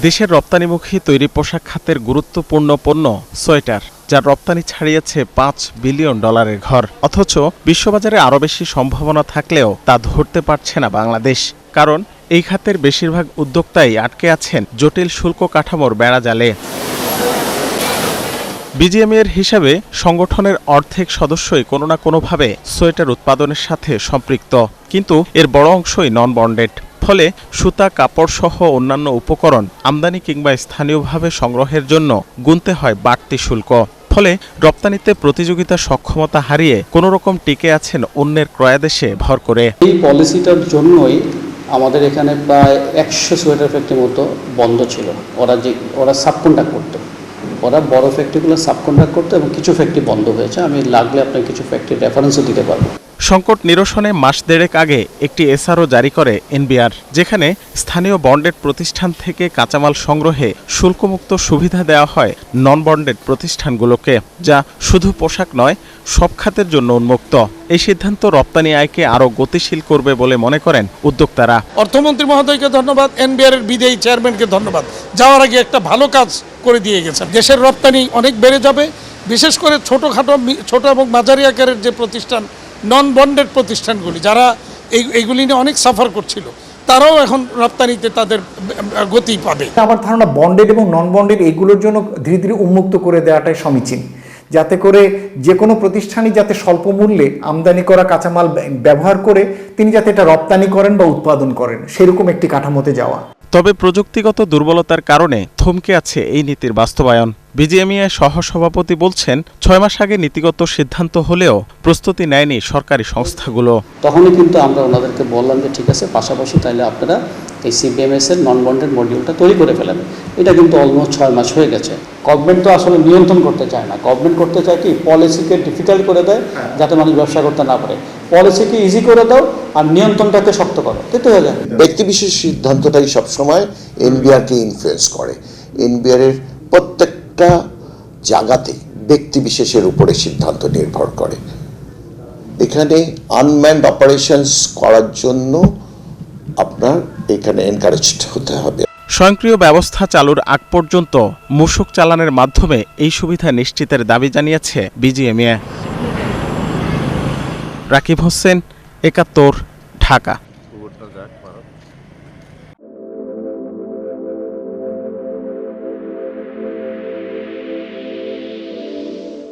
দেশের রপ্তানিমুখী তৈরি পোশাক খাতের গুরুত্বপূর্ণ পণ্য সোয়েটার, যার রপ্তানি ছাড়িয়েছে $5 বিলিয়ন ঘর। অথচ বিশ্ববাজারে আরও বেশি সম্ভাবনা থাকলেও তা ধরতে পারছে না বাংলাদেশ। কারণ এই খাতের বেশিরভাগ উদ্যোক্তাই আটকে আছেন জটিল শুল্ক কাঠামোর বেড়াজালে। বিজিএমইএর হিসাবে সংগঠনের অর্ধেক সদস্যই কোনো না কোনোভাবে সোয়েটার উৎপাদনের সাথে সম্পৃক্ত, কিন্তু এর বড় অংশই নন বন্ডেড। ফলে সুতা, কাপড় সহ অন্যান্য উপকরণ আমদানি কিংবা স্থানীয়ভাবে সংগ্রহের জন্য গুনতে হয় বাড়তি শুল্ক। ফলে রপ্তানিতে প্রতিযোগিতা সক্ষমতা হারিয়ে কোনো রকম টিকে আছেন অন্যের ক্রয়াদেশে ভর করে। এই পলিসিটার জন্যই আমাদের এখানে প্রায় 100 সোয়েটার ফ্যাক্টরি মতো বন্ধ ছিল। ওরা সাবকন্ট্রাক্ট করতো, ওরা বড় ফ্যাক্টরিগুলো সাবকন্ট্রাক্ট করতো এবং কিছু ফ্যাক্টরি বন্ধ হয়েছে। আমি লাগলে আপনাকে কিছু ফ্যাক্টরি রেফারেন্সও দিতে পারবো। সংকট নিরসনে মাস দেড়েক আগে একটি এসআরও জারি করে এনবিআর, যেখানে স্থানীয় বন্ডেড প্রতিষ্ঠান থেকে কাঁচামাল সংগ্রহে শুল্কমুক্ত সুবিধা দেওয়া হয় নন বন্ডেড প্রতিষ্ঠানগুলোকে, যা শুধু পোশাক নয়, সব খাতের জন্য উন্মুক্ত। এই সিদ্ধান্ত রপ্তানি আয়কে আরও গতিশীল করবে বলে মনে করেন উদ্যোক্তারা। অর্থমন্ত্রী মহোদয়কে ধন্যবাদ, এনবিআর এর বিদায়ী চেয়ারম্যানকে ধন্যবাদ। যাওয়ার আগে একটা ভালো কাজ করে দিয়ে গেছেন। দেশের রপ্তানি অনেক বেড়ে যাবে, বিশেষ করে ছোট এবং মাঝারি আকারের যে প্রতিষ্ঠান, নন বন্ডেড প্রতিষ্ঠানগুলি, যারা এইগুলি নিয়ে অনেক সাফার করছিল, তারাও এখন রপ্তানিতে তাদের গতি পাবে। আমার ধারণা বন্ডেড এবং নন বন্ডেড এইগুলোর জন্য ধীরে ধীরে উন্মুক্ত করে দেওয়াটাই সমীচীন, যাতে করে যে কোনো প্রতিষ্ঠানই যাতে স্বল্প মূল্যে আমদানি করা কাঁচামাল ব্যবহার করে তিনি যাতে এটা রপ্তানি করেন বা উৎপাদন করেন, সেরকম একটি কাঠামোতে যাওয়া। তবে প্রযুক্তিগত দুর্বলতার কারণে থমকে আছে এই নীতির বাস্তবায়ন। বিজিএমইএ সহসভাপতি বলছেন, 6 মাস আগে নীতিগত সিদ্ধান্ত হলেও প্রস্তুতি নেয়নি সরকারি সংস্থাগুলো। তখনই কিন্তু আমরা ওনাদেরকে বললাম যে ঠিক আছে, পাশাপাশি তাহলে আপনারা এই সিবিএমএস এর নন বন্ডেড মডিউলটা তৈরি করে ফেলেন। এটা কিন্তু অলমোস্ট 6 মাস হয়ে গেছে। গভর্নমেন্ট তো আসলে নিয়ন্ত্রণ করতে চায় না, গভর্নমেন্ট করতে চায় কি, পলিসিকে ডিফিকাল্ট করে দেয় যাতে মানুষ ব্যবসা করতে না পারে। পলিসিকে ইজি করে দাও আর নিয়ন্ত্রণটাকে শক্ত করো, কিন্তু হয়ে যায়। ব্যক্তিবিশেষ সিদ্ধান্তটাই সবসময় এনবিআরকে ইনফ্লুয়েন্স করে। এনবিআর এর প্রত্যেকটা জায়গাতে ব্যক্তিবিশেষের উপরে সিদ্ধান্ত নির্ভর করে। এখানে আনম্যান্ড অপারেশনস করার জন্য আপনার এখানে এনকারেজড হতে হবে। স্বয়ংক্রিয় ব্যবস্থা চালুর আগ পর্যন্ত মূসক চালানের মাধ্যমে এই সুবিধা নিশ্চিতের দাবি জানিয়েছে বিজিএমইএ। রাকিব হোসেন, 71, ঢাকা।